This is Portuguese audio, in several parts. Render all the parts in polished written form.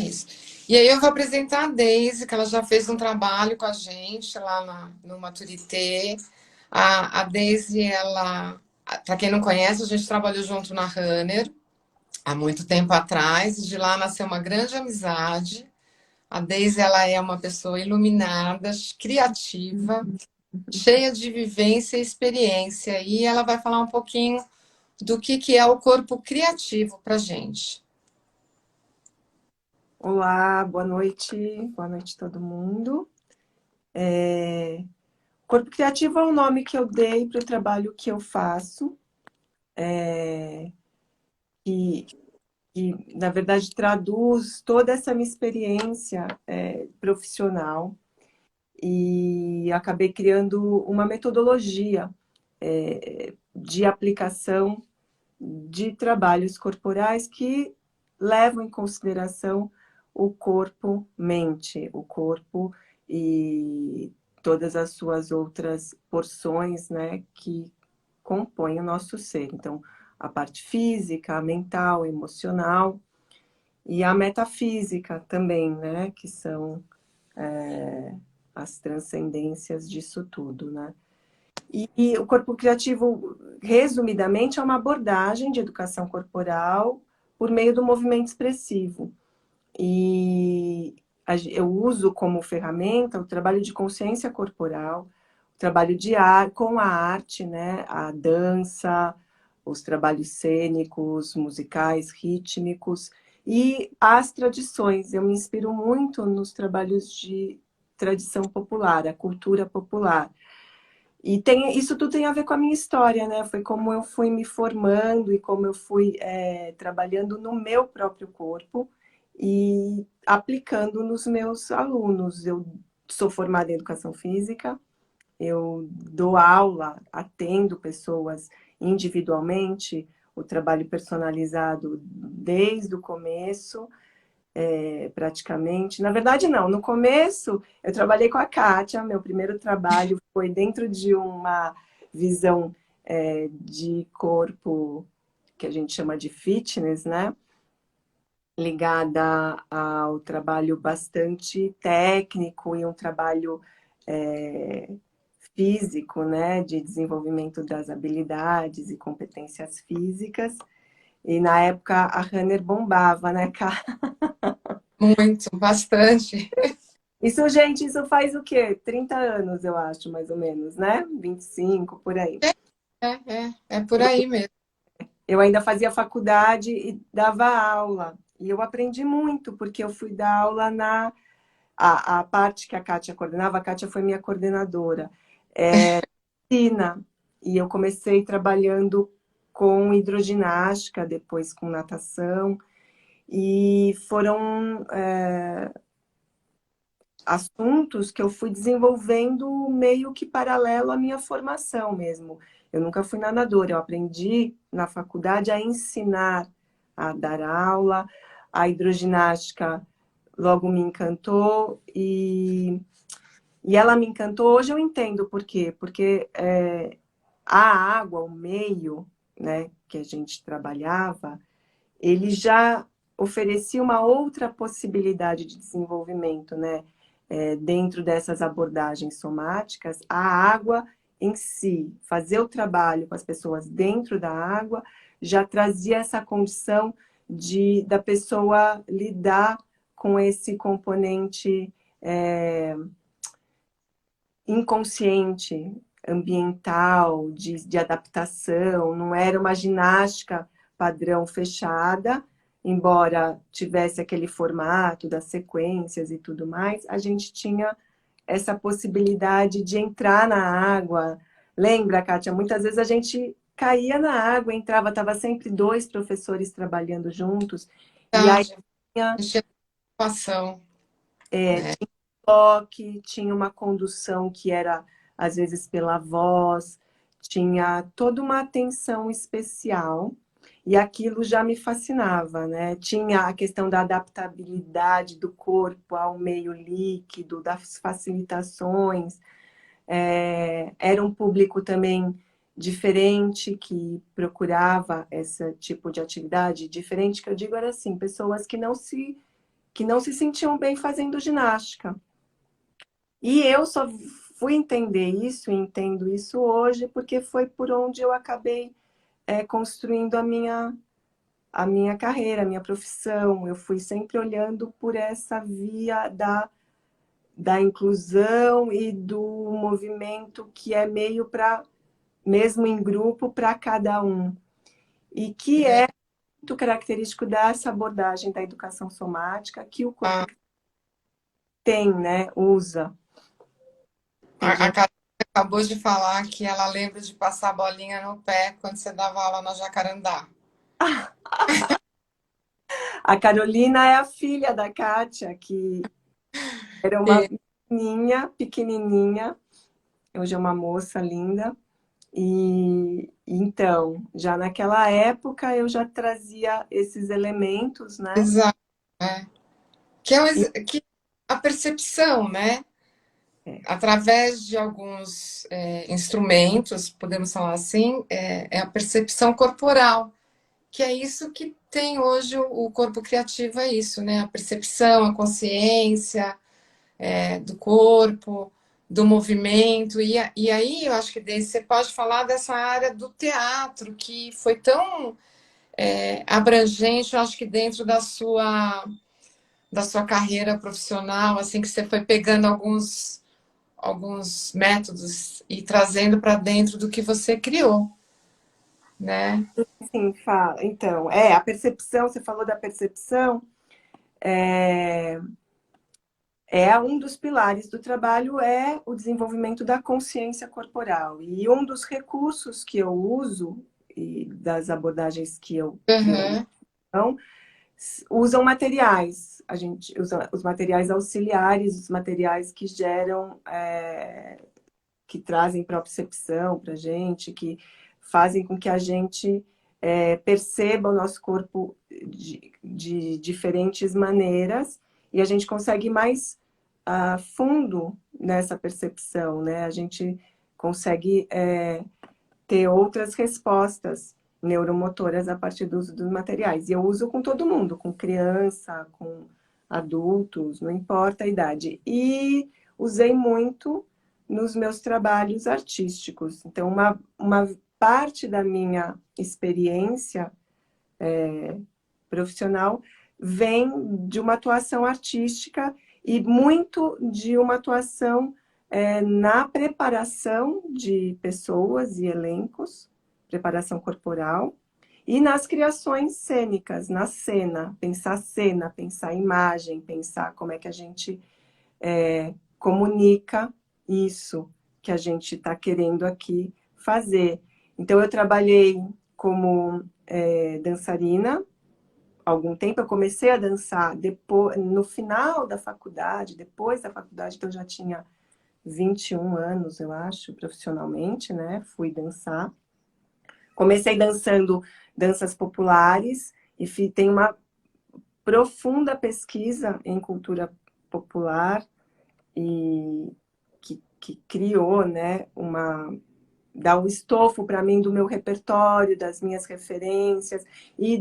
Isso. E aí eu vou apresentar a Deise, que ela já fez um trabalho com a gente lá no Maturité. A Deise, ela, para quem não conhece, a gente trabalhou junto na Runner há muito tempo atrás, e de lá nasceu uma grande amizade. A Deise, ela é uma pessoa iluminada, criativa, cheia de vivência e experiência, e ela vai falar um pouquinho do que é o corpo criativo para gente. Olá, boa noite todo mundo. Corpo Criativo é o nome que eu dei para o trabalho que eu faço, que, que na verdade traduz toda essa minha experiência profissional e acabei criando uma metodologia de aplicação de trabalhos corporais que levam em consideração o corpo-mente, o corpo e todas as suas outras porções, né, que compõem o nosso ser. Então, a parte física, a mental, emocional e a metafísica também, né, que são as transcendências disso tudo, né? E o corpo criativo, resumidamente, é uma abordagem de educação corporal por meio do movimento expressivo. E eu uso como ferramenta o trabalho de consciência corporal, o trabalho com a arte, né? A dança, os trabalhos cênicos, musicais, rítmicos e as tradições. Eu me inspiro muito nos trabalhos de tradição popular, a cultura popular. E isso tudo tem a ver com a minha história, né? Foi como eu fui me formando e como eu fui trabalhando no meu próprio corpo e aplicando nos meus alunos. Eu sou formada em educação física, eu dou aula, atendo pessoas individualmente, o trabalho personalizado desde o começo, praticamente. Na verdade, não. No começo, eu trabalhei com a Kátia. Meu primeiro trabalho foi dentro de uma visão de corpo que a gente chama de fitness, né? Ligada ao trabalho bastante técnico e um trabalho físico, né? De desenvolvimento das habilidades e competências físicas. E na época a Runner bombava, né, Ká? Muito, bastante. Isso, gente, isso faz o quê? 30 anos, eu acho, mais ou menos, né? 25 por aí. É por aí mesmo. Eu ainda fazia faculdade e dava aula. E eu aprendi muito, porque eu fui dar aula a parte que a Kátia coordenava, a Kátia foi minha coordenadora, piscina. E eu comecei trabalhando com hidroginástica, depois com natação. E foram assuntos que eu fui desenvolvendo meio que paralelo à minha formação mesmo. Eu nunca fui nadadora, eu aprendi na faculdade a ensinar a dar aula, a hidroginástica logo me encantou e ela me encantou. Hoje eu entendo por quê, porque a água, o meio, né, que a gente trabalhava, ele já oferecia uma outra possibilidade de desenvolvimento, né? Dentro dessas abordagens somáticas, a água em si, fazer o trabalho com as pessoas dentro da água, já trazia essa condição da pessoa lidar com esse componente inconsciente, ambiental, de adaptação, não era uma ginástica padrão fechada, embora tivesse aquele formato das sequências e tudo mais, a gente tinha essa possibilidade de entrar na água. Lembra, Kátia? Muitas vezes a gente caía na água, entrava, estava sempre dois professores trabalhando juntos, e aí Verdade. tinha Tinha preocupação. toque, tinha uma condução que era, às vezes, pela voz, tinha toda uma atenção especial, e aquilo já me fascinava, né? Tinha a questão da adaptabilidade do corpo ao meio líquido, das facilitações. Era um público também diferente que procurava esse tipo de atividade. Diferente que eu digo era assim, pessoas que não se que não se sentiam bem fazendo ginástica. E eu só fui entender isso, e entendo isso hoje, porque foi por onde eu acabei construindo a minha carreira, a minha profissão. Eu fui sempre olhando por essa via da inclusão e do movimento que é meio para, mesmo em grupo, para cada um. E que é muito característico dessa abordagem da educação somática que o corpo tem, né? Usa. Tem A gente... Carolina acabou de falar que ela lembra de passar a bolinha no pé quando você dava aula na Jacarandá. A Carolina é a filha da Kátia, que era uma E- menininha, pequenininha, hoje é uma moça linda. E então, já naquela época eu já trazia esses elementos, né? Exato. É. Que é E, que a percepção, né? Através de alguns instrumentos, podemos falar assim, é a percepção corporal, que é isso que tem hoje o corpo criativo, é isso, né? A percepção, a consciência do corpo, do movimento. E aí eu acho que daí você pode falar dessa área do teatro, que foi tão abrangente, eu acho que dentro da sua carreira profissional, assim, que você foi pegando alguns métodos e trazendo para dentro do que você criou, né? assim, fala, então, a percepção, você falou da percepção, é, um dos pilares do trabalho é o desenvolvimento da consciência corporal. E um dos recursos que eu uso e das abordagens que eu Uhum. não usam materiais. A gente usa os materiais auxiliares, os materiais que geram, que trazem propriocepção para a gente, que fazem com que a gente perceba o nosso corpo de diferentes maneiras e a gente consegue ir mais a fundo nessa percepção, né? A gente consegue ter outras respostas neuromotoras a partir do uso dos materiais. E eu uso com todo mundo, com criança, com adultos, não importa a idade. E usei muito nos meus trabalhos artísticos. Então, uma parte da minha experiência profissional vem de uma atuação artística e muito de uma atuação na preparação de pessoas e elencos, preparação corporal, e nas criações cênicas, na cena, pensar imagem, pensar como é que a gente comunica isso que a gente está querendo aqui fazer. Então, eu trabalhei como dançarina algum tempo. Eu comecei a dançar depois, no final da faculdade, depois da faculdade, então eu já tinha 21 anos, eu acho, profissionalmente, né? Fui dançar. Comecei dançando danças populares e tenho uma profunda pesquisa em cultura popular e que criou, né, dá o estofo para mim do meu repertório, das minhas referências e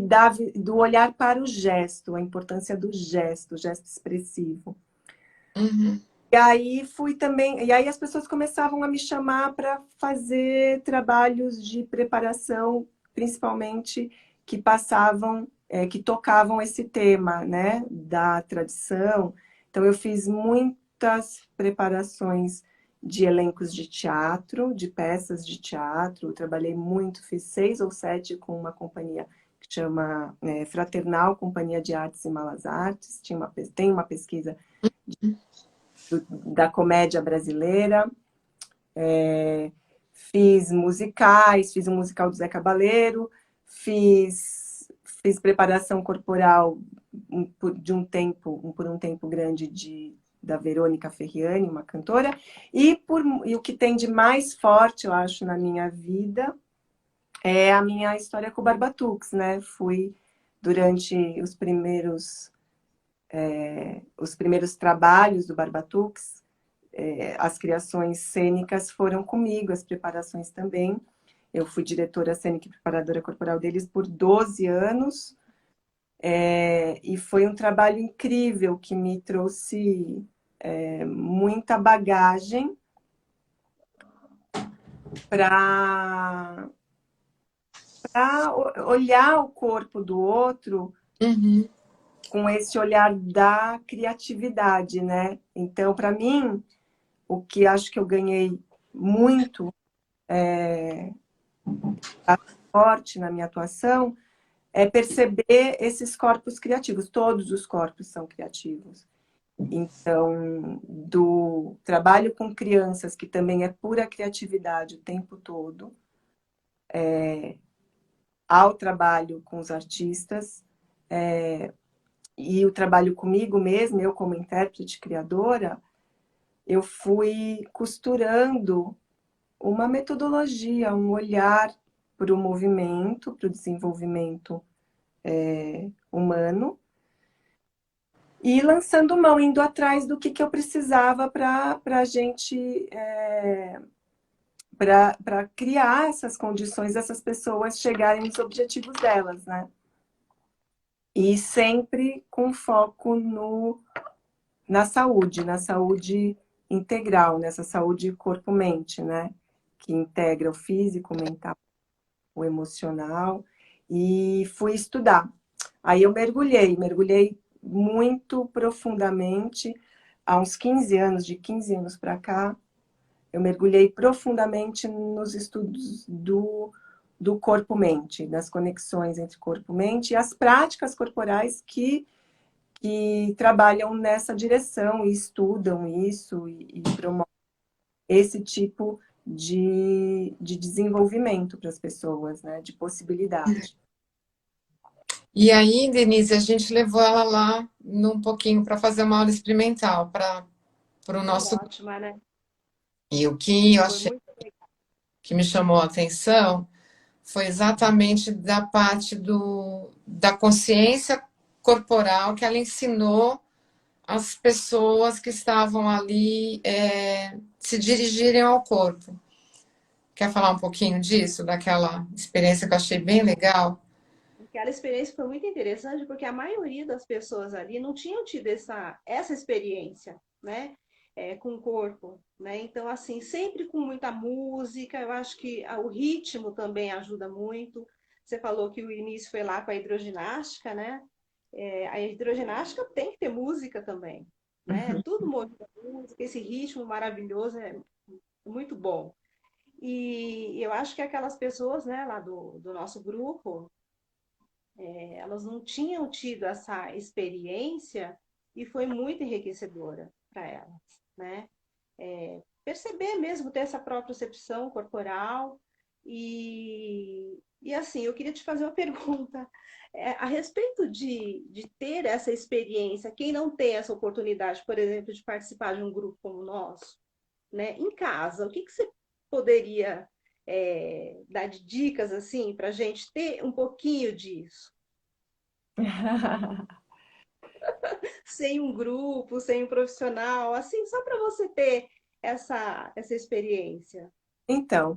do olhar para o gesto, a importância do gesto, o gesto expressivo. Uhum. E aí fui também, e aí as pessoas começavam a me chamar para fazer trabalhos de preparação, principalmente que passavam, que tocavam esse tema, né, da tradição. Então eu fiz muitas preparações de elencos de teatro, de peças de teatro. Eu trabalhei muito, fiz 6 ou 7 com uma companhia que chama Fraternal Companhia de Artes e Malas Artes. Tem uma pesquisa da comédia brasileira. Fiz musicais, fiz um musical do Zé Cabaleiro, fiz preparação corporal por um tempo grande da Verônica Ferriani, uma cantora, e o que tem de mais forte, eu acho, na minha vida é a minha história com o Barbatux, né? Fui durante os primeiros trabalhos do Barbatux, as criações cênicas foram comigo, as preparações também. Eu fui diretora cênica e preparadora corporal deles por 12 anos. E foi um trabalho incrível que me trouxe muita bagagem para olhar o corpo do outro Uhum. com esse olhar da criatividade, né? Então, para mim, o que acho que eu ganhei muito forte na minha atuação é perceber esses corpos criativos. Todos os corpos são criativos. Então, do trabalho com crianças, que também é pura criatividade o tempo todo, ao trabalho com os artistas, e o trabalho comigo mesma, eu como intérprete criadora, eu fui costurando uma metodologia, um olhar para o movimento, para o desenvolvimento humano, e lançando mão, indo atrás do que eu precisava para a gente, para criar essas condições dessas pessoas chegarem nos objetivos delas, né? E sempre com foco na saúde integral, nessa saúde corpo-mente, né? Que integra o físico, o mental, o emocional. E fui estudar. Aí eu mergulhei muito profundamente, há uns 15 anos, de 15 anos para cá, eu mergulhei profundamente nos estudos do corpo-mente, das conexões entre corpo-mente e as práticas corporais que trabalham nessa direção e estudam isso e promovem esse tipo de desenvolvimento para as pessoas, né? De possibilidade. E aí, Denise, a gente levou ela lá num pouquinho para fazer uma aula experimental para o Que nosso. ótima, né? E o que eu Foi achei muito legal. que me chamou a atenção foi exatamente da parte da consciência corporal que ela ensinou as pessoas que estavam ali se dirigirem ao corpo. Quer falar um pouquinho disso, daquela experiência que eu achei bem legal? Aquela experiência foi muito interessante porque a maioria das pessoas ali não tinham tido essa experiência, né? Com o corpo, né? Então, assim, sempre com muita música, eu acho que o ritmo também ajuda muito. Você falou que o início foi lá com a hidroginástica, né? A hidroginástica tem que ter música também, né? Tudo movimento da música, esse ritmo maravilhoso é muito bom. E eu acho que aquelas pessoas, né, lá do nosso grupo, elas não tinham tido essa experiência e foi muito enriquecedora para elas, né? Perceber mesmo, ter essa própria percepção corporal e assim, eu queria te fazer uma pergunta a respeito de ter essa experiência, quem não tem essa oportunidade, por exemplo, de participar de um grupo como o nosso, né, em casa, o que você poderia dar de dicas assim para a gente ter um pouquinho disso? Sem um grupo, sem um profissional, assim, só para você ter essa experiência. Então,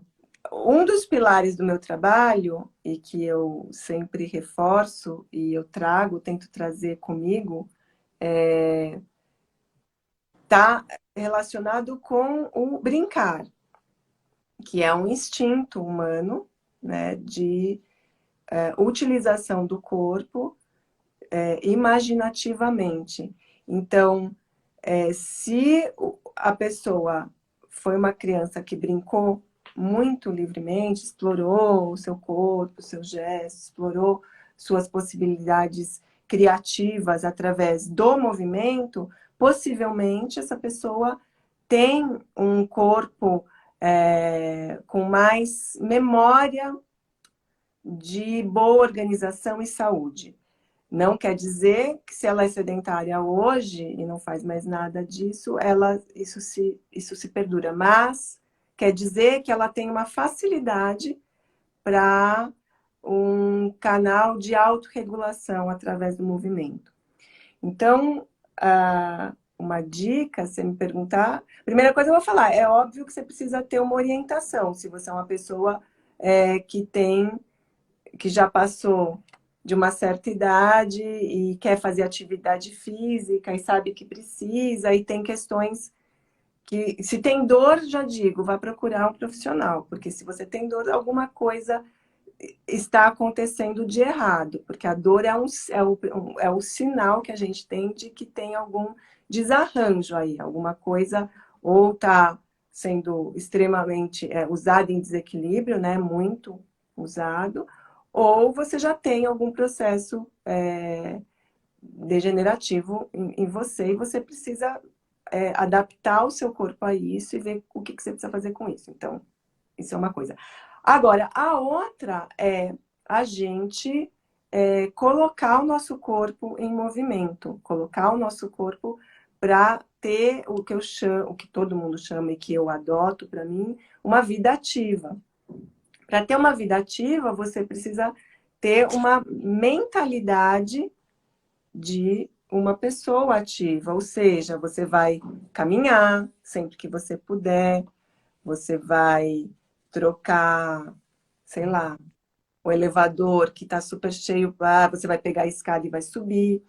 um dos pilares do meu trabalho, e que eu sempre reforço e eu trago, tento trazer comigo, está relacionado com o brincar, que é um instinto humano, né, de utilização do corpo imaginativamente. Então, se a pessoa foi uma criança que brincou muito livremente, explorou o seu corpo, seus gestos, explorou suas possibilidades criativas através do movimento, possivelmente essa pessoa tem um corpo com mais memória de boa organização e saúde. Não quer dizer que se ela é sedentária hoje e não faz mais nada disso, isso se perdura. Mas quer dizer que ela tem uma facilidade para um canal de autorregulação através do movimento. Então, uma dica, se me perguntar, primeira coisa eu vou falar, é óbvio que você precisa ter uma orientação, se você é uma pessoa que já passou de uma certa idade e quer fazer atividade física e sabe que precisa, e tem questões que, se tem dor, já digo, vá procurar um profissional, porque se você tem dor, alguma coisa está acontecendo de errado, porque a dor é o sinal que a gente tem de que tem algum desarranjo aí, alguma coisa ou está sendo extremamente usada em desequilíbrio, né, muito usado, ou você já tem algum processo degenerativo em você e você precisa adaptar o seu corpo a isso e ver o que você precisa fazer com isso. Então, isso é uma coisa. Agora, a outra é a gente colocar o nosso corpo em movimento, colocar o nosso corpo para ter o que eu chamo, o que todo mundo chama e que eu adoto para mim, uma vida ativa. Para ter uma vida ativa, você precisa ter uma mentalidade de uma pessoa ativa, ou seja, você vai caminhar sempre que você puder, você vai trocar, sei lá, o elevador que está super cheio, você vai pegar a escada e vai subir,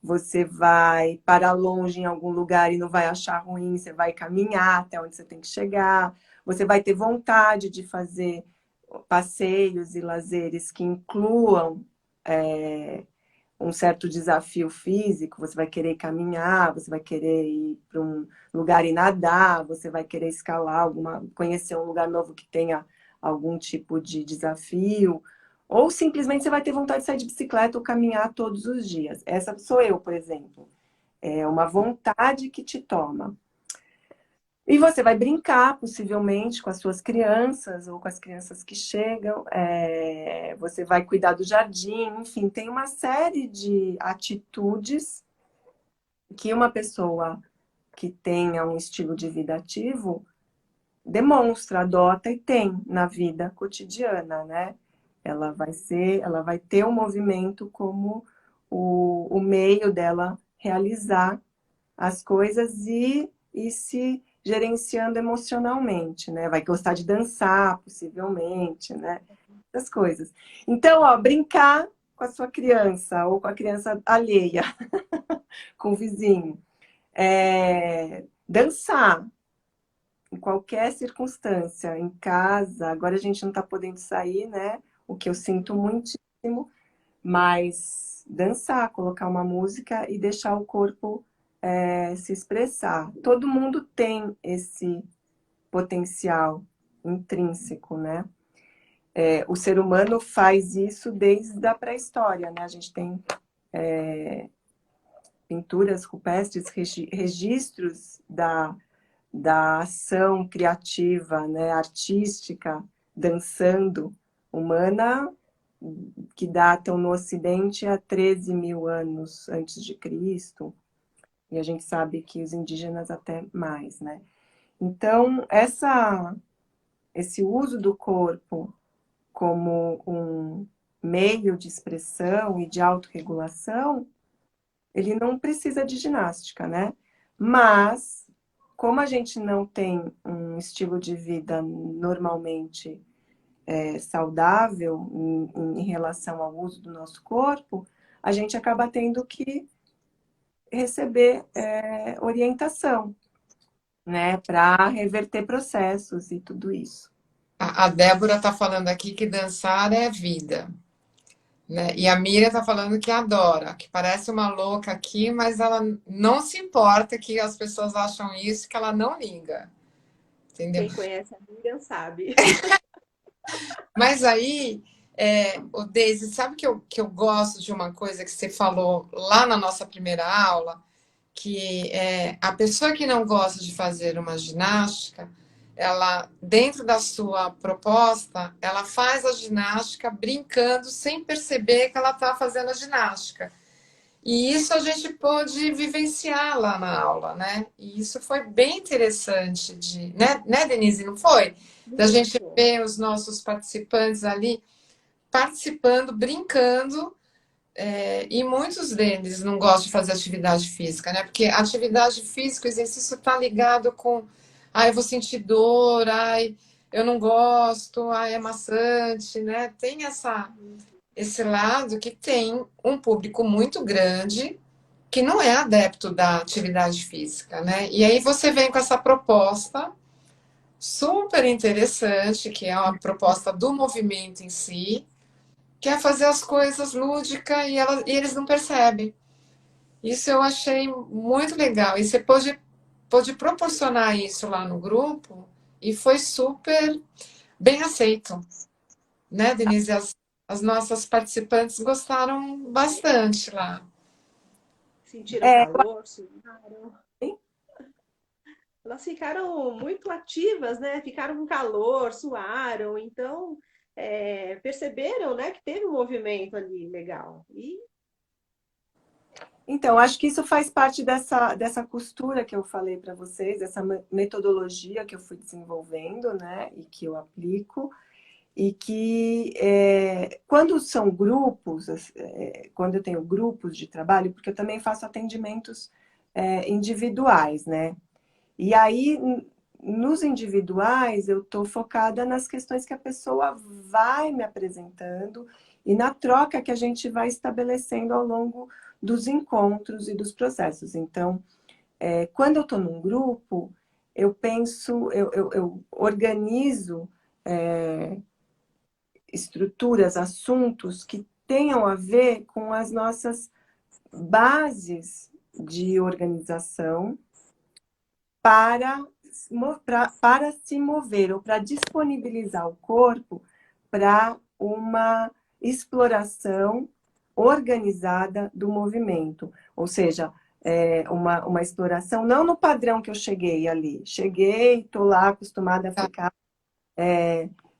você vai parar longe em algum lugar e não vai achar ruim, você vai caminhar até onde você tem que chegar, você vai ter vontade de fazer passeios e lazeres que incluam um certo desafio físico, você vai querer caminhar, você vai querer ir para um lugar e nadar, você vai querer escalar conhecer um lugar novo que tenha algum tipo de desafio, ou simplesmente você vai ter vontade de sair de bicicleta ou caminhar todos os dias. Essa sou eu, por exemplo. É uma vontade que te toma. E você vai brincar, possivelmente, com as suas crianças ou com as crianças que chegam. Você vai cuidar do jardim, enfim, tem uma série de atitudes que uma pessoa que tenha um estilo de vida ativo demonstra, adota e tem na vida cotidiana, né? Ela vai ter o movimento como o meio dela realizar as coisas e se gerenciando emocionalmente, né? Vai gostar de dançar, possivelmente, né? Essas coisas. Então, ó, brincar com a sua criança ou com a criança alheia, com o vizinho. Dançar em qualquer circunstância, em casa. Agora a gente não está podendo sair, né? O que eu sinto muitíssimo, mas dançar, colocar uma música e deixar o corpo se expressar. Todo mundo tem esse potencial intrínseco, né? O ser humano faz isso desde a pré-história, né? A gente tem pinturas rupestres, registros da ação criativa, né? Artística, dançando, humana, que datam no Ocidente a 13 mil anos antes de Cristo, e a gente sabe que os indígenas até mais, né? Então, esse uso do corpo como um meio de expressão e de autorregulação, ele não precisa de ginástica, né? Mas, como a gente não tem um estilo de vida normalmente saudável em relação ao uso do nosso corpo, a gente acaba tendo que receber orientação, né, para reverter processos e tudo isso. A Débora está falando aqui que dançar é vida, né? E a Miriam está falando que adora, que parece uma louca aqui, mas ela não se importa que as pessoas acham isso, que ela não liga, entendeu? Quem conhece a Miriam sabe. Mas aí, o Deise, sabe que eu gosto de uma coisa que você falou lá na nossa primeira aula, que a pessoa que não gosta de fazer uma ginástica, ela, dentro da sua proposta, ela faz a ginástica brincando sem perceber que ela está fazendo a ginástica. E isso a gente pôde vivenciar lá na aula, né? E isso foi bem interessante né, Denise, não foi? Da gente Muito. ver os nossos participantes ali participando, brincando, e muitos deles não gostam de fazer atividade física, né? Porque atividade física, o exercício está ligado com, eu vou sentir dor, eu não gosto, é maçante, né? Tem esse lado que tem um público muito grande que não é adepto da atividade física, né? E aí você vem com essa proposta super interessante, que é uma proposta do movimento em si, que é fazer as coisas lúdica e eles não percebem. Isso eu achei muito legal. E você pôde proporcionar isso lá no grupo e foi super bem aceito, né, Denise? As nossas participantes gostaram bastante lá. Sentiram É, calor, suaram. Elas ficaram muito ativas, né? Ficaram com calor, suaram, então perceberam, né, que teve um movimento ali legal. E então, acho que isso faz parte dessa costura que eu falei para vocês, dessa metodologia que eu fui desenvolvendo, né, e que eu aplico, e que quando são grupos, quando eu tenho grupos de trabalho, porque eu também faço atendimentos individuais, né, e aí nos individuais eu estou focada nas questões que a pessoa vai me apresentando e na troca que a gente vai estabelecendo ao longo dos encontros e dos processos. Então, quando eu estou num grupo, eu penso, eu organizo estruturas, assuntos que tenham a ver com as nossas bases de organização para, para se mover ou para disponibilizar o corpo para uma exploração organizada do movimento. Ou seja, uma exploração não no padrão que eu cheguei ali. Cheguei, estou lá acostumada a ficar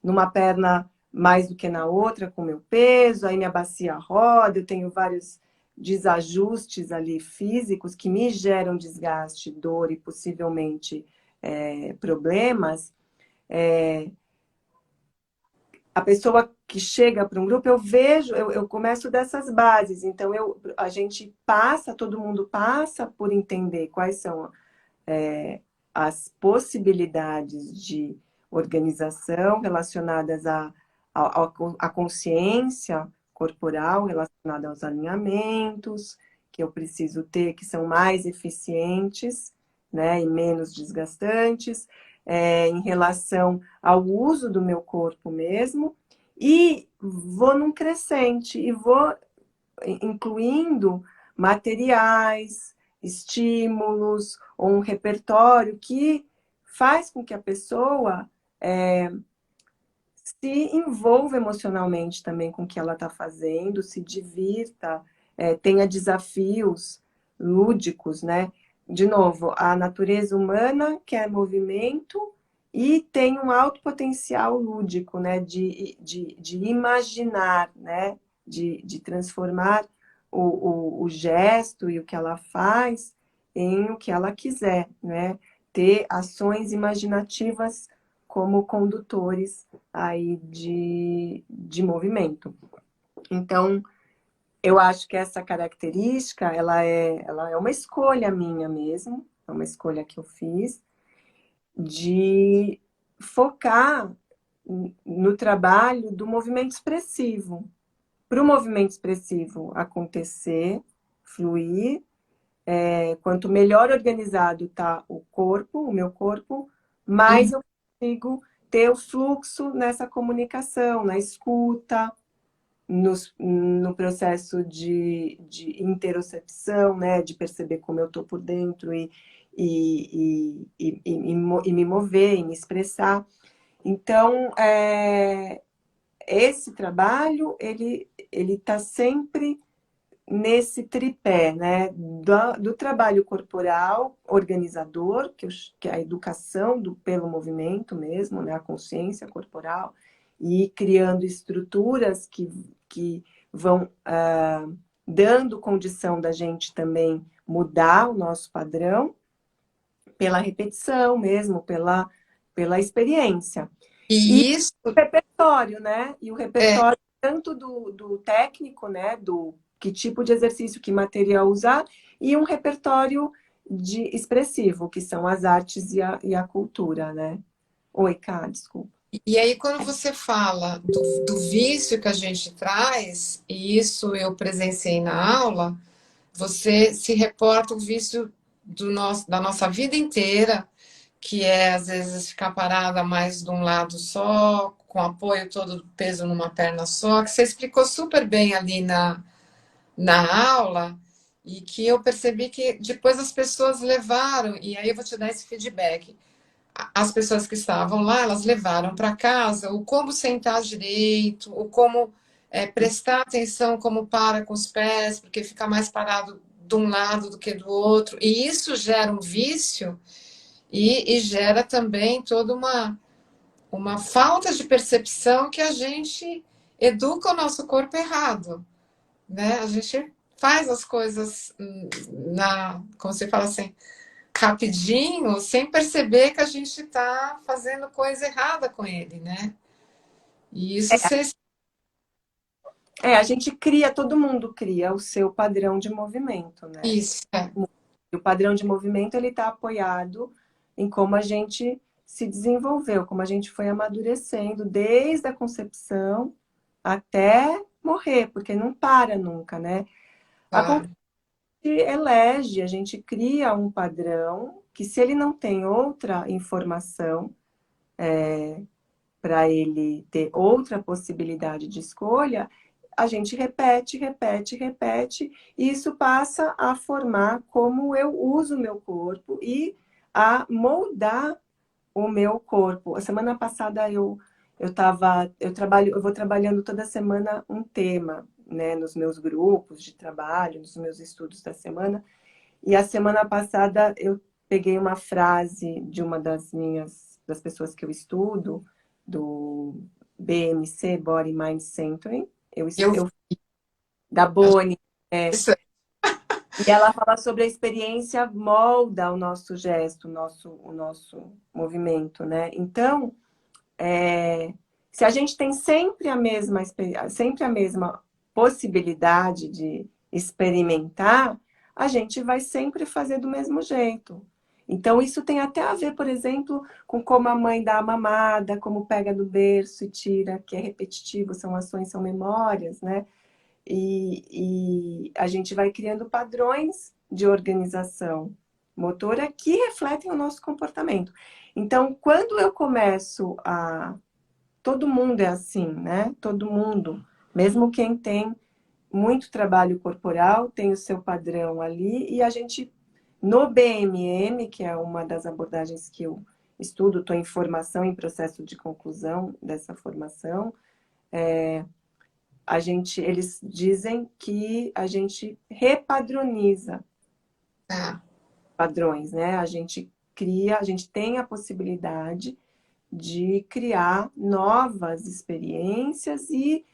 numa perna mais do que na outra com meu peso, aí minha bacia roda, eu tenho vários desajustes ali físicos que me geram desgaste, dor e possivelmente problemas. A pessoa que chega para um grupo, eu vejo, eu começo dessas bases, então a gente passa, todo mundo passa por entender quais são as possibilidades de organização relacionadas à consciência corporal, relacionada aos alinhamentos que eu preciso ter, que são mais eficientes, né, e menos desgastantes, em relação ao uso do meu corpo mesmo, e vou num crescente, e vou incluindo materiais, estímulos ou um repertório que faz com que a pessoa se envolva emocionalmente também com o que ela está fazendo, se divirta, tenha desafios lúdicos, né? De novo, a natureza humana quer movimento e tem um alto potencial lúdico, né? De imaginar, né? De transformar o gesto e o que ela faz em o que ela quiser, né? Ter ações imaginativas como condutores aí de movimento. Então, eu acho que essa característica, ela é uma escolha minha mesmo, é uma escolha que eu fiz, de focar no trabalho do movimento expressivo. Para o movimento expressivo acontecer, fluir, quanto melhor organizado está o corpo, o meu corpo, mais eu consigo ter o fluxo nessa comunicação, na escuta, no processo de interocepção, né, de perceber como eu estou por dentro e me mover, e me expressar. Então, esse trabalho, ele está sempre nesse tripé, né, do trabalho corporal organizador, que é a educação pelo movimento mesmo, né, a consciência corporal, e criando estruturas que vão dando condição da gente também mudar o nosso padrão pela repetição mesmo, pela experiência. E E isso o repertório, né? E o repertório tanto do técnico, né? Do que tipo de exercício, que material usar, e um repertório expressivo, que são as artes e a cultura, né? Oi, Cá, desculpa. E aí, quando você fala do vício que a gente traz, e isso eu presenciei na aula, você se reporta o vício da nossa vida inteira, que é, às vezes, ficar parada mais de um lado só, com apoio todo do peso numa perna só, que você explicou super bem ali na aula, e que eu percebi que depois as pessoas levaram, e aí eu vou te dar esse feedback. As pessoas que estavam lá, elas levaram para casa o como sentar direito, o como prestar atenção como para com os pés, porque fica mais parado de um lado do que do outro. E isso gera um vício e gera também toda uma falta de percepção que a gente educa o nosso corpo errado, né? A gente faz as coisas como você fala assim, rapidinho, sem perceber que a gente está fazendo coisa errada com ele, né? E isso você. A gente cria, todo mundo cria o seu padrão de movimento, né? Isso, E o padrão de movimento, ele está apoiado em como a gente se desenvolveu, como a gente foi amadurecendo desde a concepção até morrer, porque não para nunca, né? claro. Elege, a gente cria um padrão que, se ele não tem outra informação para ele ter outra possibilidade de escolha, a gente repete, repete, repete, e isso passa a formar como eu uso o meu corpo e a moldar o meu corpo. A semana passada eu vou trabalhando toda semana um tema, né, nos meus grupos de trabalho, nos meus estudos da semana. E a semana passada eu peguei uma frase de uma das pessoas que eu estudo, do BMC, Body Mind Centering, Eu da Bonnie, isso, e ela fala sobre a experiência molda o nosso gesto, o nosso movimento, né? Então, se a gente tem sempre a mesma possibilidade de experimentar, a gente vai sempre fazer do mesmo jeito. Então, isso tem até a ver, por exemplo, com como a mãe dá a mamada, como pega do berço e tira, que é repetitivo, são ações, são memórias, né? E a gente vai criando padrões de organização motora que refletem o nosso comportamento. Então, quando eu começo a todo mundo é assim, né? Todo mundo, mesmo quem tem muito trabalho corporal, tem o seu padrão ali, e a gente, no BMM, que é uma das abordagens que eu estudo, estou em formação, em processo de conclusão dessa formação, eles dizem que a gente repadroniza tá, padrões, né? A gente cria, a gente tem a possibilidade de criar novas experiências e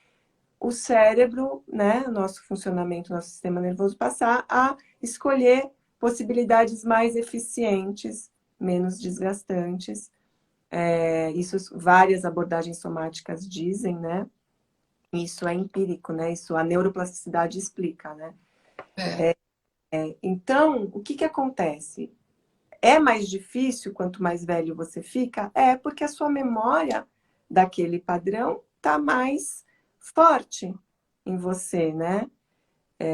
o cérebro, né, o nosso funcionamento, nosso sistema nervoso passar a escolher possibilidades mais eficientes, menos desgastantes. Isso várias abordagens somáticas dizem, né? Isso é empírico, né? Isso a neuroplasticidade explica, né? é, Então, o que acontece? É mais difícil quanto mais velho você fica? É porque a sua memória daquele padrão está mais forte em você, né?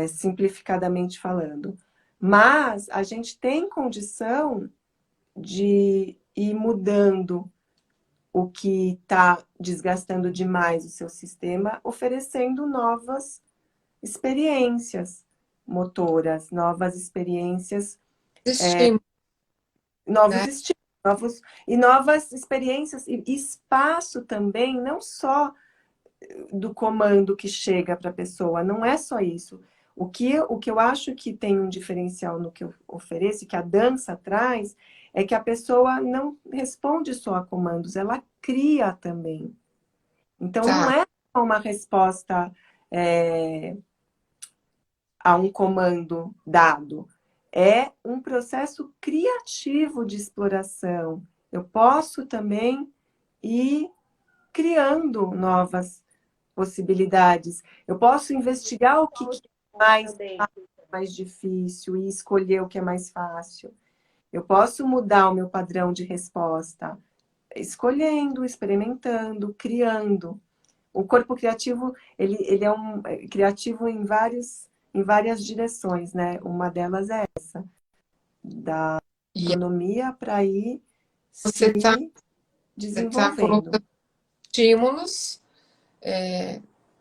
Simplificadamente falando. Mas a gente tem condição de ir mudando o que está desgastando demais o seu sistema, oferecendo novas experiências motoras, novas experiências, estímulo, novos né? estímulos, novas experiências e espaço também, não só do comando que chega para a pessoa, não é só isso. O que eu acho que tem um diferencial no que eu ofereço, que a dança traz, é que a pessoa não responde só a comandos, ela cria também. Então, não Tá, é só uma resposta a um comando dado, é um processo criativo de exploração. Eu posso também ir criando novas possibilidades. Eu posso investigar o que é mais difícil e escolher o que é mais fácil. Eu posso mudar o meu padrão de resposta. escolhendo, experimentando, criando. O corpo criativo, ele é criativo em várias direções, né? Uma delas é essa, da E autonomia para ir você se tá desenvolvendo. colocando estímulos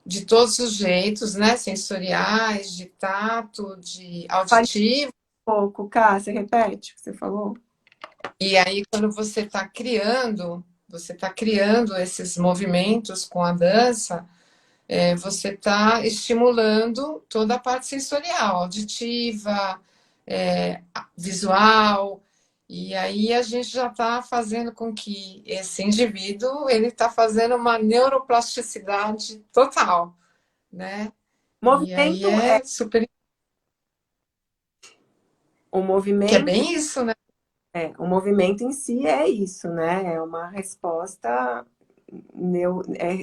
de todos os jeitos, né? Sensoriais, de tato, de Fale auditivo. um pouco, Cássia, repete o que você falou. E aí, quando você está criando esses movimentos com a dança, você está estimulando toda a parte sensorial, auditiva, visual, e aí a gente já está fazendo com que esse indivíduo ele está fazendo uma neuroplasticidade total, né? E aí Movimento é é super, o que é movimento, bem isso, né? o movimento em si é isso, né? É uma resposta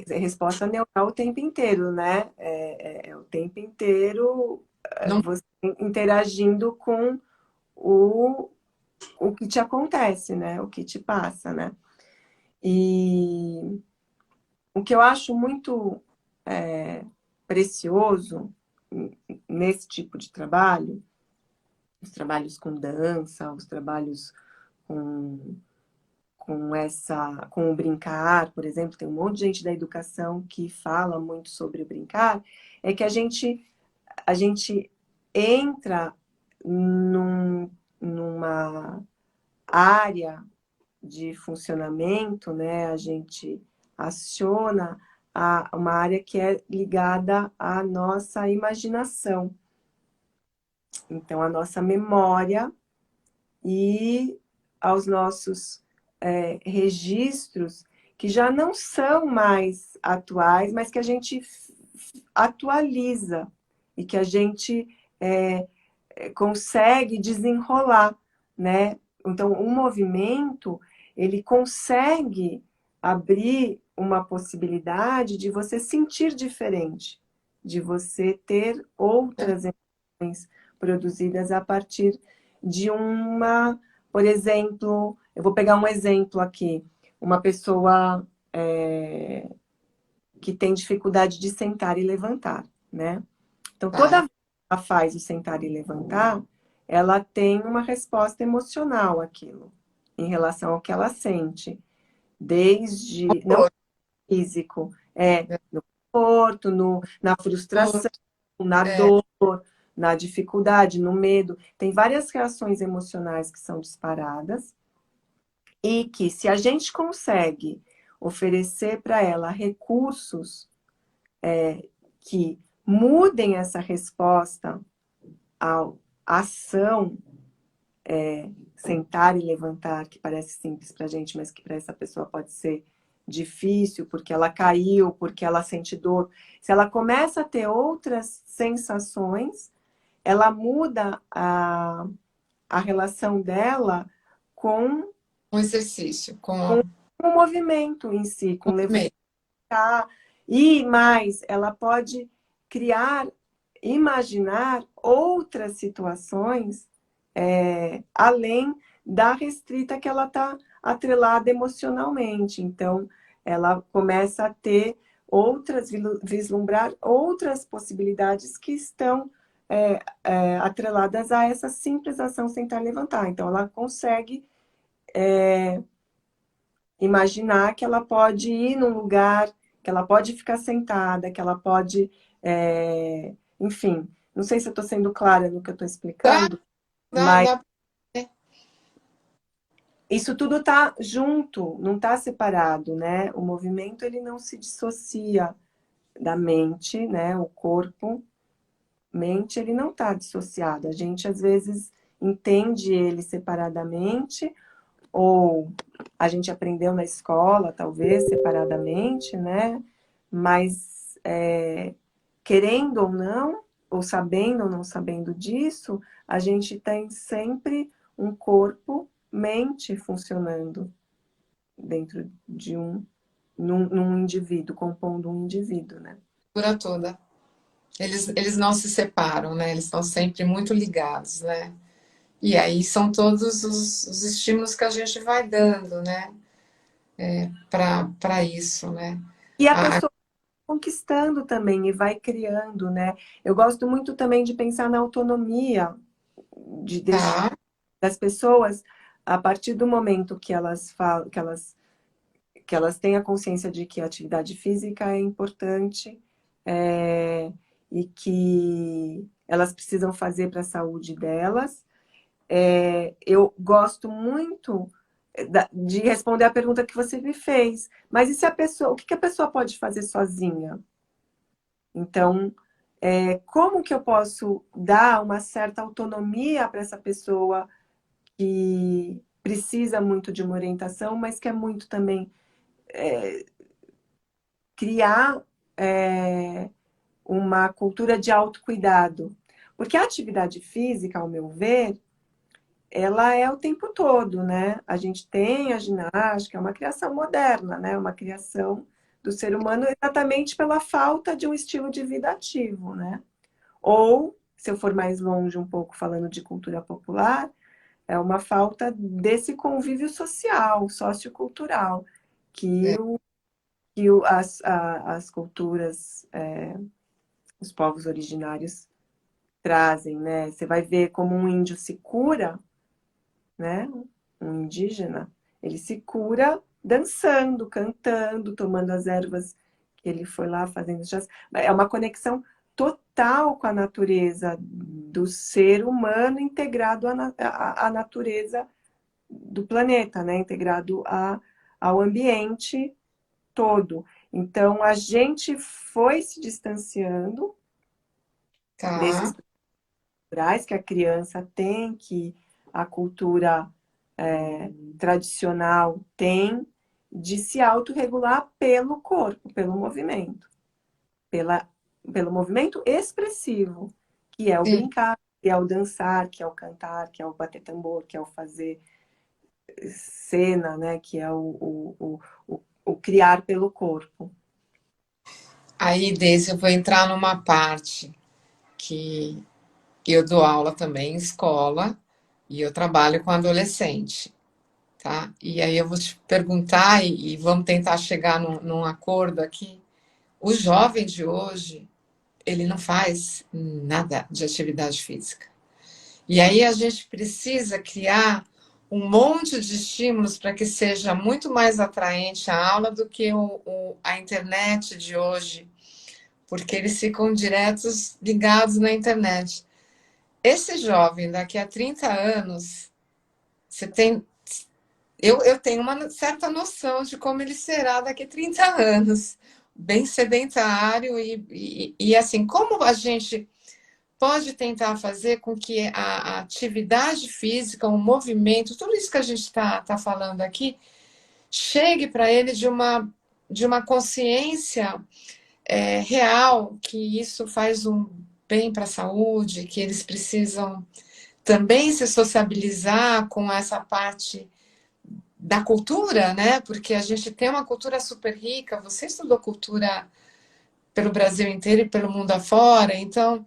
resposta neural o tempo inteiro, né? É o tempo inteiro Não você interagindo com o, o que te acontece, né? O que te passa, né? E o que eu acho muito precioso nesse tipo de trabalho, os trabalhos com dança, os trabalhos com, com o brincar, por exemplo, tem um monte de gente da educação que fala muito sobre o brincar, é que a gente entra numa área de funcionamento, né? A gente aciona uma área que é ligada à nossa imaginação. Então, a nossa memória e aos nossos registros que já não são mais atuais, mas que a gente atualiza e que a gente consegue desenrolar, né? Então, o movimento, ele consegue abrir uma possibilidade de você sentir diferente, de você ter outras emoções produzidas a partir de por exemplo, eu vou pegar um exemplo aqui, uma pessoa que tem dificuldade de sentar e levantar, né? Então, toda tá. vez que ela faz o sentar e levantar, ela tem uma resposta emocional àquilo, em relação ao que ela sente, desde, não físico, no conforto, na frustração, na dor, na dificuldade, no medo. Tem várias reações emocionais que são disparadas e que, se a gente consegue oferecer para ela recursos que mudem essa resposta à ação, sentar e levantar, que parece simples para a gente, mas que para essa pessoa pode ser difícil, porque ela caiu, porque ela sente dor. Se ela começa a ter outras sensações, ela muda a relação dela com Um exercício, com o movimento em si, com levantar. movimento. E mais, ela pode criar, imaginar outras situações além da restrita que ela está atrelada emocionalmente. Então, ela começa a ter vislumbrar outras possibilidades que estão atreladas a essa simples ação sentar e levantar. Então, ela consegue imaginar que ela pode ir num lugar, que ela pode ficar sentada, que ela pode, enfim, não sei se eu estou sendo clara no que eu estou Dá, explicando, dá, mas dá. isso tudo está junto, não está separado, né? O movimento ele não se dissocia da mente, né? O corpo, mente, ele não está dissociado. A gente às vezes entende ele separadamente, ou a gente aprendeu na escola, talvez separadamente, né? Mas querendo ou não, ou sabendo ou não sabendo disso, a gente tem sempre um corpo, mente funcionando dentro de num indivíduo, compondo um indivíduo, né? Cura toda. Eles não se separam, né? Eles estão sempre muito ligados, né? E aí são todos os estímulos que a gente vai dando, né? para isso, né? E a A, a- pessoa conquistando também e vai criando, né? Eu gosto muito também de pensar na autonomia de deixar tá, das pessoas a partir do momento que elas falam, que elas têm a consciência de que a atividade física é importante, é, e que elas precisam fazer para a saúde delas. Eu gosto muito de responder a pergunta que você me fez. Mas e se a pessoa, o que que a pessoa pode fazer sozinha? Então, como que eu posso dar uma certa autonomia para essa pessoa que precisa muito de uma orientação, mas quer muito também criar uma cultura de autocuidado? Porque a atividade física, ao meu ver, ela é o tempo todo, né? A gente tem a ginástica, é uma criação moderna, né? Uma criação do ser humano exatamente pela falta de um estilo de vida ativo, né? Ou, se eu for mais longe um pouco falando de cultura popular, é uma falta desse convívio social, sociocultural, que, é, o, as culturas, os povos originários trazem, né? Você vai ver como um índio se cura, né? Um indígena, ele se cura dançando, cantando, tomando as ervas que ele foi lá fazendo chás. É uma conexão total com a natureza do ser humano integrado à natureza do planeta, né? Integrado ao ambiente todo. Então, a gente foi se distanciando tá, desses culturais que a criança tem, que a cultura tradicional tem, de se autorregular pelo corpo, pelo movimento, pela, pelo movimento expressivo, que é o sim. brincar, que é o dançar, que é o cantar, que é o bater tambor, que é o fazer cena, né? Que é o criar pelo corpo. Aí, Deise, eu vou entrar numa parte que eu dou aula também em escola e eu trabalho com adolescente, tá? E aí eu vou te perguntar e vamos tentar chegar num acordo aqui. O jovem de hoje, ele não faz nada de atividade física. E aí a gente precisa criar um monte de estímulos para que seja muito mais atraente a aula do que a internet de hoje, porque eles ficam diretos ligados na internet. Esse jovem, daqui a 30 anos, você tem. Eu tenho uma certa noção de como ele será daqui a 30 anos, bem sedentário, e assim, como a gente pode tentar fazer com que a atividade física, o movimento, tudo isso que a gente está falando aqui, chegue para ele de uma consciência real, que isso faz um bem para a saúde, que eles precisam também se sociabilizar com essa parte da cultura, né? Porque a gente tem uma cultura super rica. Você estudou cultura pelo Brasil inteiro e pelo mundo afora, então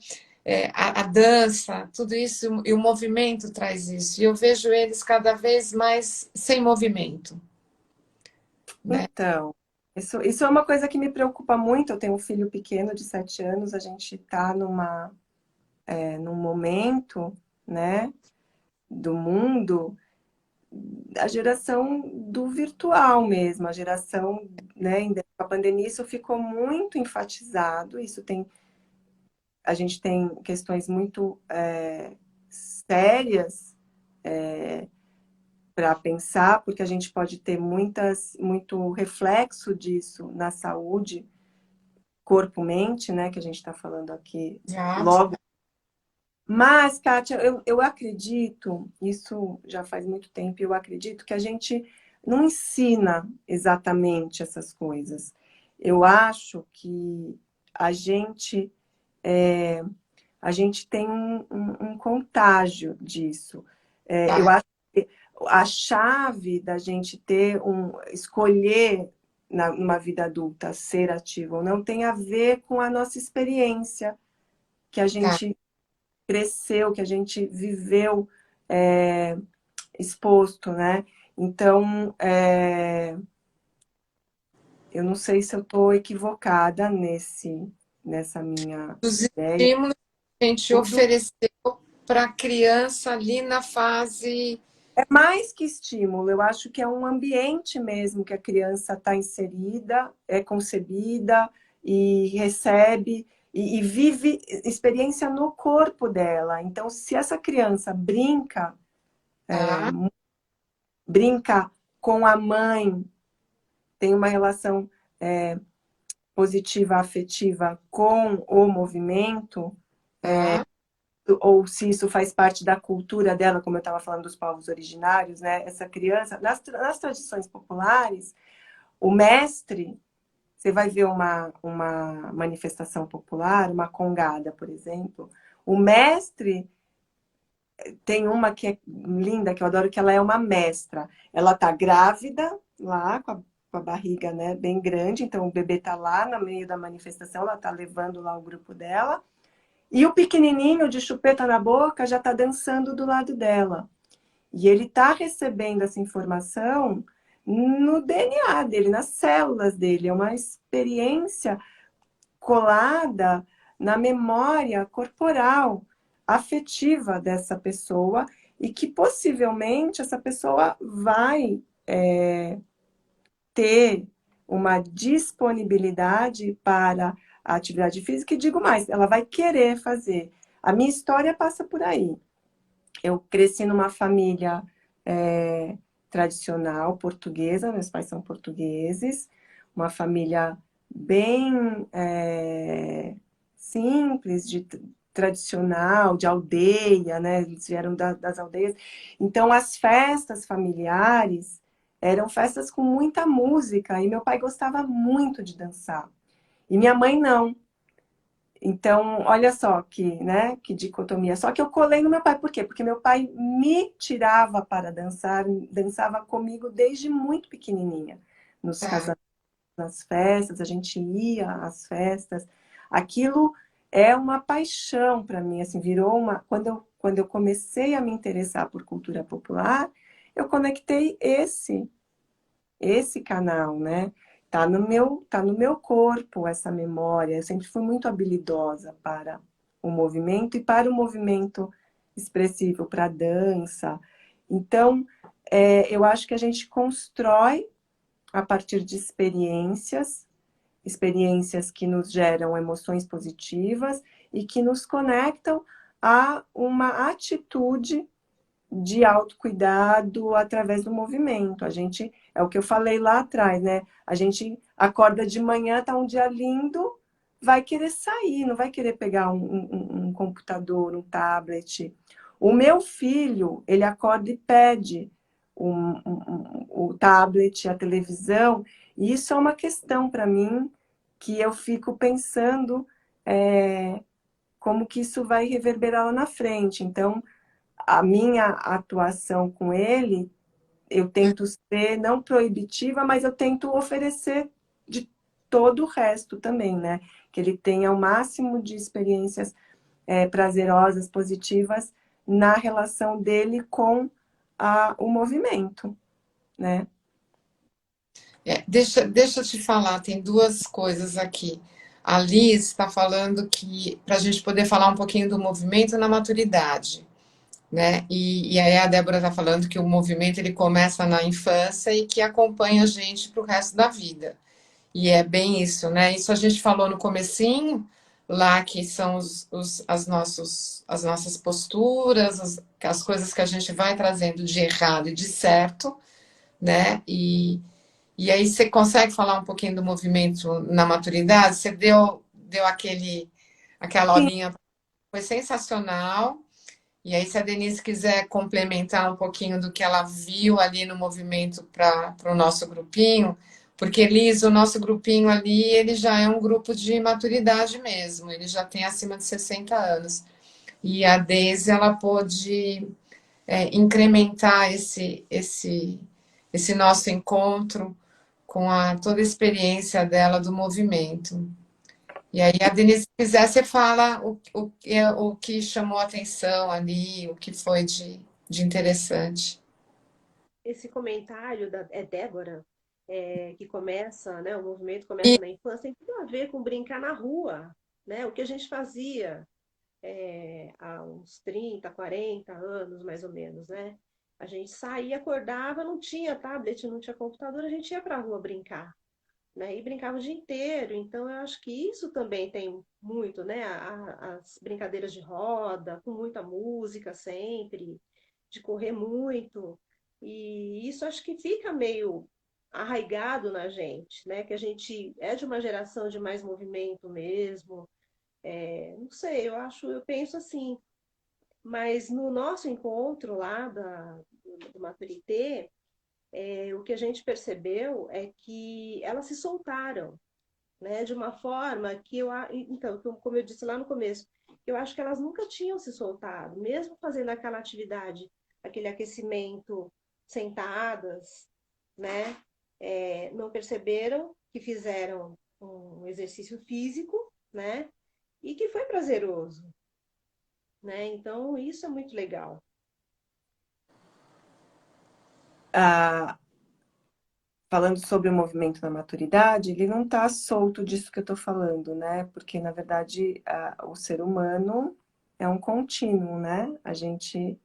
a dança, tudo isso e o movimento traz isso. E eu vejo eles cada vez mais sem movimento, né? Então, isso é uma coisa que me preocupa muito. Eu tenho um filho pequeno de 7 anos, a gente está num momento, né, do mundo, a geração do virtual mesmo, a geração, né, com a pandemia, isso ficou muito enfatizado, a gente tem questões muito sérias para pensar, porque a gente pode ter muito reflexo disso na saúde, corpo-mente, né, que a gente está falando aqui Exato. logo. Mas, Kátia, eu acredito, isso já faz muito tempo, eu acredito que a gente não ensina exatamente essas coisas. Eu acho que a gente, é, a gente tem um contágio disso. Eu Tá, acho que a chave da gente escolher numa vida adulta ser ativo ou não tem a ver com a nossa experiência que a tá. gente cresceu, que a gente viveu exposto, né? Então, Eu não sei se eu estou equivocada nessa minha Os ideia. estímulos que a gente Tudo ofereceu para a criança ali na fase. é mais que estímulo, eu acho que é um ambiente mesmo que a criança está inserida, é concebida e recebe e vive experiência no corpo dela. Então, se essa criança Tá? brinca com a mãe, tem uma relação positiva, afetiva com o movimento, Tá? ou se isso faz parte da cultura dela, como eu estava falando dos povos originários, né? Essa criança, nas tradições populares, o mestre, você vai ver uma manifestação popular, uma congada, por exemplo, o mestre tem uma que é linda, que eu adoro, que ela é uma mestra. Ela está grávida lá, com a barriga, né, bem grande, então o bebê está lá no meio da manifestação, ela está levando lá o grupo dela, e o pequenininho de chupeta na boca já está dançando do lado dela. E ele está recebendo essa informação no DNA dele, nas células dele. É uma experiência colada na memória corporal, afetiva dessa pessoa, e que possivelmente essa pessoa vai ter uma disponibilidade para a atividade física, e digo mais, ela vai querer fazer. A minha história passa por aí. Eu cresci numa família tradicional portuguesa, meus pais são portugueses, uma família bem simples, tradicional, de aldeia, né? Eles vieram das aldeias. Então, as festas familiares eram festas com muita música, e meu pai gostava muito de dançar. E minha mãe não. Então, olha só que, né, que dicotomia. Só que eu colei no meu pai. Por quê? Porque meu pai me tirava para dançar, dançava comigo desde muito pequenininha. Nos Tá. casamentos, nas festas, a gente ia às festas. Aquilo é uma paixão para mim, assim, virou uma... Quando eu comecei a me interessar por cultura popular, eu conectei esse canal, né? Tá no meu corpo essa memória. Eu sempre fui muito habilidosa para o movimento e para o movimento expressivo, para a dança. Então, eu acho que a gente constrói a partir de experiências que nos geram emoções positivas e que nos conectam a uma atitude de autocuidado através do movimento. A gente, é o que eu falei lá atrás, né? A gente acorda de manhã, tá um dia lindo, vai querer sair, não vai querer pegar um computador, um tablet. O meu filho, ele acorda e pede o tablet, a televisão, e isso é uma questão para mim que eu fico pensando como que isso vai reverberar lá na frente. Então, a minha atuação com ele, eu tento ser não proibitiva, mas eu tento oferecer de todo o resto também, né? Que ele tenha o máximo de experiências prazerosas, positivas na relação dele com o movimento, né? Deixa eu te falar, tem duas coisas aqui. A Liz está falando que para a gente poder falar um pouquinho do movimento na maturidade, né? E aí a Débora está falando que o movimento ele começa na infância e que acompanha a gente para o resto da vida. E é bem isso, né? Isso a gente falou no comecinho, lá que são as nossas posturas, as coisas que a gente vai trazendo de errado e de certo, né? E aí você consegue falar um pouquinho do movimento na maturidade? Você deu aquela Sim, aulinha, foi sensacional. E aí, se a Denise quiser complementar um pouquinho do que ela viu ali no movimento para o nosso grupinho, porque Elis, o nosso grupinho ali, ele já é um grupo de maturidade mesmo, ele já tem acima de 60 anos. E a Deise, ela pôde incrementar esse nosso encontro com toda a experiência dela do movimento. E aí, a Denise, se quiser, você fala o que chamou a atenção ali, o que foi de interessante. Esse comentário é Débora? que começa, né, o movimento começa na infância, tem tudo a ver com brincar na rua, né? O que a gente fazia há uns 30, 40 anos, mais ou menos, né? A gente saía, acordava, não tinha tablet, não tinha computador, a gente ia para a rua brincar, né? E brincava o dia inteiro. Então, eu acho que isso também tem muito, né? As brincadeiras de roda, com muita música sempre, de correr muito. E isso acho que fica meio arraigado na gente, né? Que a gente é de uma geração de mais movimento mesmo. Não sei, eu penso assim. Mas no nosso encontro lá do Maturité, o que a gente percebeu é que elas se soltaram, né, de uma forma que então, como eu disse lá no começo, eu acho que elas nunca tinham se soltado, mesmo fazendo aquela atividade, aquele aquecimento sentadas, né, não perceberam que fizeram um exercício físico, né, e que foi prazeroso, né, então isso é muito legal. Ah, falando sobre o movimento da maturidade, ele não está solto disso que eu estou falando, né? Porque, na verdade, o ser humano é um contínuo, né? A gente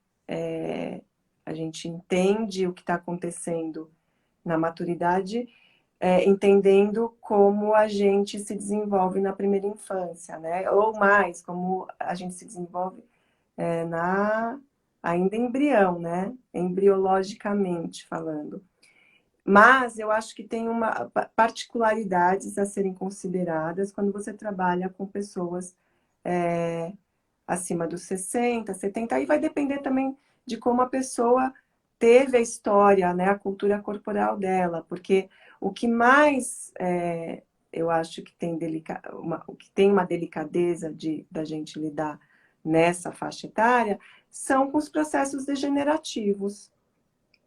entende o que está acontecendo na maturidade, entendendo como a gente se desenvolve na primeira infância, né? Ou mais, como a gente se desenvolve ainda embrião, né? Embriologicamente falando. Mas eu acho que tem uma particularidades a serem consideradas quando você trabalha com pessoas é, acima dos 60, 70, aí vai depender também de como a pessoa teve a história, né, a cultura corporal dela, porque o que mais eu acho que tem o que tem uma delicadeza da gente lidar nessa faixa etária são com os processos degenerativos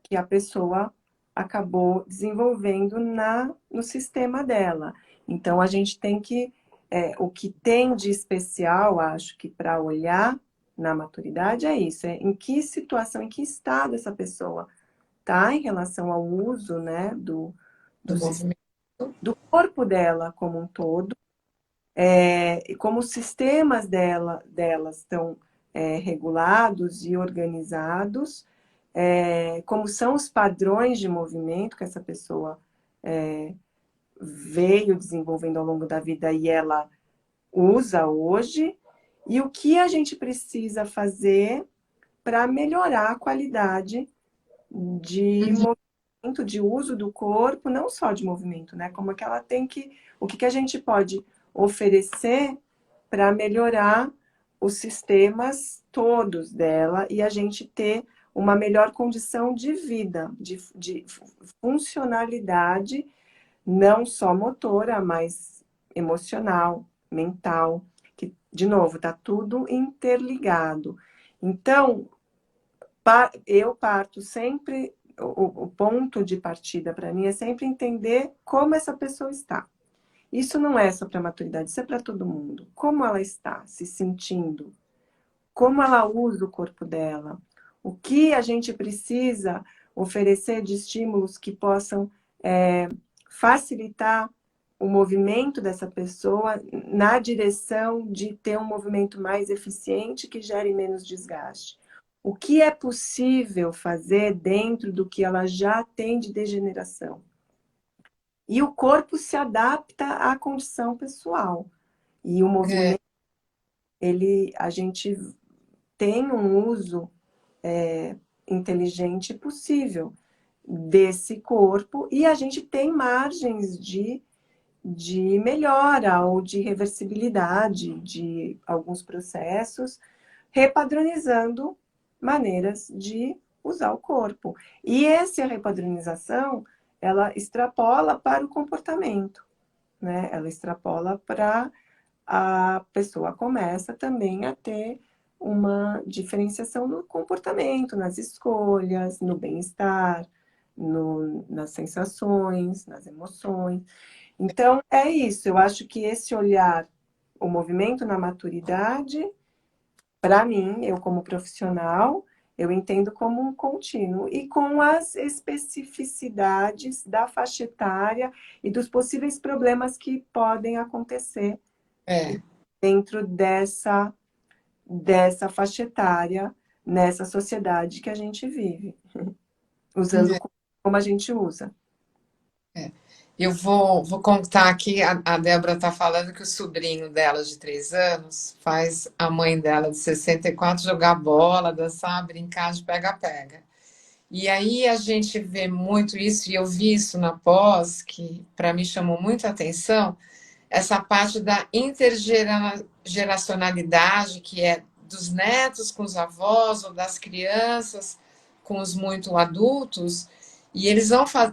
que a pessoa acabou desenvolvendo no sistema dela. Então, a gente tem que. O que tem de especial, acho que para olhar na maturidade é isso: em que situação, em que estado essa pessoa está em relação ao uso, né, do do, movimento. do corpo dela como um todo, e como os sistemas delas estão regulados e organizados, como são os padrões de movimento que essa pessoa veio desenvolvendo ao longo da vida e ela usa hoje, e o que a gente precisa fazer para melhorar a qualidade de Uhum. movimento, de uso do corpo, não só de movimento, né? Como é que ela tem o que a gente pode oferecer para melhorar os sistemas todos dela e a gente ter uma melhor condição de vida, de funcionalidade, não só motora, mas emocional, mental, que, de novo, está tudo interligado. Então, eu parto sempre, o ponto de partida para mim é sempre entender como essa pessoa está. Isso não é só para a maturidade, isso é para todo mundo. Como ela está se sentindo, como ela usa o corpo dela, o que a gente precisa oferecer de estímulos que possam facilitar o movimento dessa pessoa na direção de ter um movimento mais eficiente que gere menos desgaste. O que é possível fazer dentro do que ela já tem de degeneração? E o corpo se adapta à condição pessoal. E o É, movimento, a gente tem um uso inteligente possível desse corpo e a gente tem margens de melhora ou de reversibilidade de alguns processos, repadronizando maneiras de usar o corpo. E essa repadronização, ela extrapola para o comportamento, né? Ela extrapola para a pessoa começa também a ter uma diferenciação no comportamento, nas escolhas, no bem-estar, nas sensações, nas emoções. Então, é isso. Eu acho que esse olhar, o movimento na maturidade, para mim, eu como profissional, Eu entendo como um contínuo e com as especificidades da faixa etária e dos possíveis problemas que podem acontecer É, dentro dessa faixa etária, nessa sociedade que a gente vive, usando como a gente usa. é. Eu vou contar aqui, a Débora está falando que o sobrinho dela de 3 anos faz a mãe dela de 64 jogar bola, dançar, brincar de pega-pega. E aí a gente vê muito isso, e eu vi isso na pós, que para mim chamou muito a atenção, essa parte da intergeracionalidade, que é dos netos com os avós, ou das crianças com os muito adultos, e eles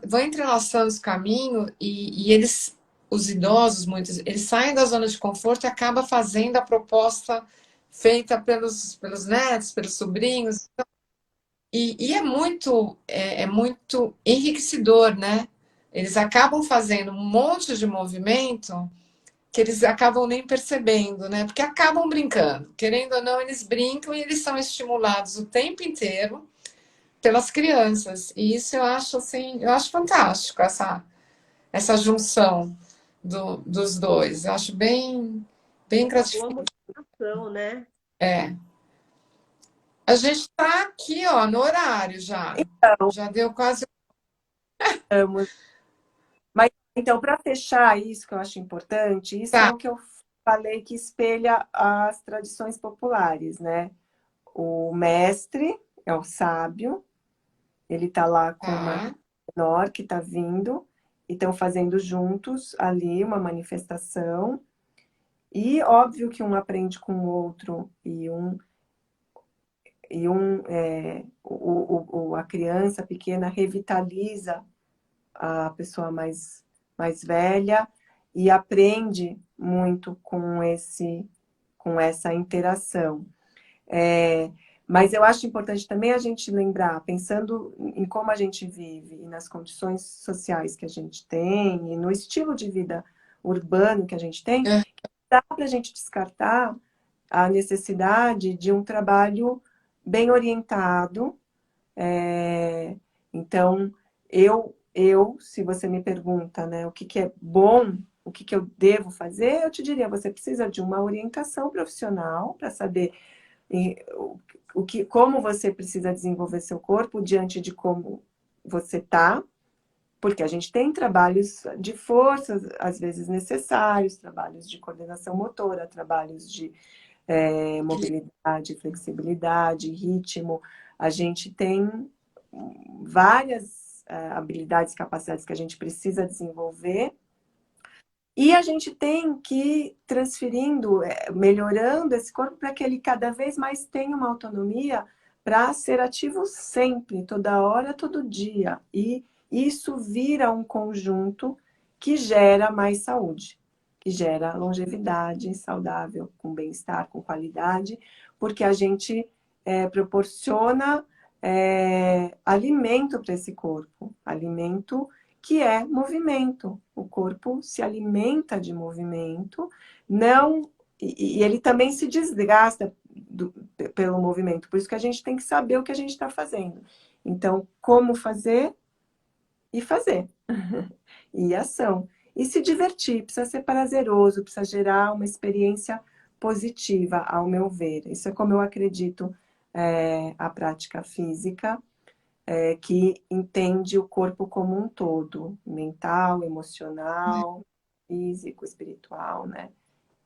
vão entrelaçando os caminhos, e eles, os idosos, muitos, eles saem da zona de conforto e acabam fazendo a proposta feita pelos netos, pelos sobrinhos, e é muito enriquecedor, né? Eles acabam fazendo um monte de movimento que eles acabam nem percebendo, né? Porque acabam brincando. Querendo ou não, eles brincam e eles são estimulados o tempo inteiro pelas crianças. E isso eu acho assim, eu acho fantástico essa junção dos dois. Eu acho bem Uma boa gratificante. motivação, né? É. A gente está aqui, ó, no horário já. Então, Já deu quase. vamos. Mas então, para fechar isso que eu acho importante, isso é Tá, o que eu falei que espelha as tradições populares, né? O mestre é o sábio, ele está lá com uma tá. menor que está vindo, e estão fazendo juntos ali uma manifestação. E óbvio que um aprende com o outro, a criança pequena revitaliza a pessoa mais velha e aprende muito com essa interação. É, mas eu acho importante também a gente lembrar, pensando em como a gente vive e nas condições sociais que a gente tem e no estilo de vida urbano que a gente tem, É, dá para a gente descartar a necessidade de um trabalho bem orientado. Então, se você me pergunta, né, o que que é bom, o que que eu devo fazer, eu te diria, você precisa de uma orientação profissional para saber como você precisa desenvolver seu corpo diante de como você está, porque a gente tem trabalhos de força, às vezes necessários, trabalhos de coordenação motora, trabalhos de mobilidade, flexibilidade, ritmo. A gente tem várias habilidades, capacidades que a gente precisa desenvolver. E a gente tem que ir transferindo, melhorando esse corpo para que ele cada vez mais tenha uma autonomia para ser ativo sempre, toda hora, todo dia. E isso vira um conjunto que gera mais saúde, que gera longevidade saudável, com bem-estar, com qualidade, porque a gente proporciona alimento para esse corpo, alimento que é movimento. O corpo se alimenta de movimento, não e ele também se desgasta pelo movimento. Por isso que a gente tem que saber o que a gente está fazendo. Então, como fazer e fazer. E ação. E se divertir, precisa ser prazeroso, precisa gerar uma experiência positiva, ao meu ver. Isso é como eu acredito a prática física que entende o corpo como um todo, mental, emocional, físico, espiritual, né?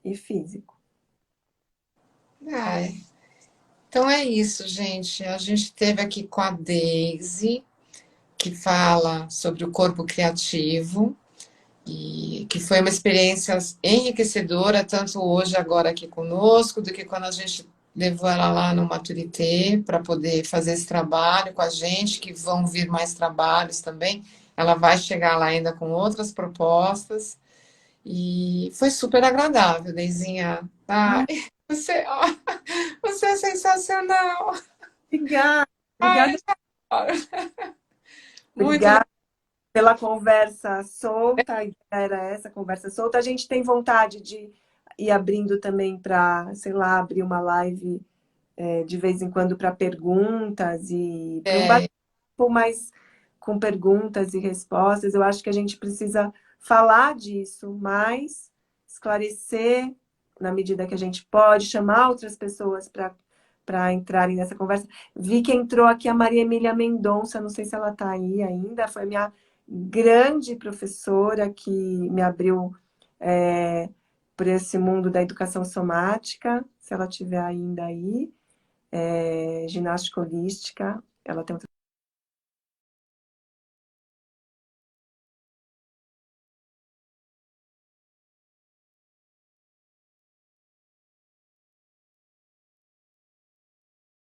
E físico. é. Então é isso, gente. A gente esteve aqui com a Daisy, que fala sobre o corpo criativo, e que foi uma experiência enriquecedora, tanto hoje, agora aqui conosco, do que quando a gente levou ela lá no Maturité para poder fazer esse trabalho com a gente, que vão vir mais trabalhos também. Ela vai chegar lá ainda com outras propostas. E foi super agradável, Deizinha. Ai, você, ó, você é sensacional. Obrigada, Ai, obrigada, muito legal. obrigada pela conversa solta. A ideia era essa, conversa solta. A gente tem vontade de ir abrindo também para, sei lá, abrir uma live de vez em quando para perguntas e para um É, bate-papo mais com perguntas e respostas. Eu acho que a gente precisa falar disso mais, esclarecer na medida que a gente pode, chamar outras pessoas para entrarem nessa conversa. Vi que entrou aqui a Maria Emília Mendonça, não sei se ela está aí ainda, foi minha grande professora que me abriu por esse mundo da educação somática, se ela estiver ainda aí, ginástica holística, ela tem um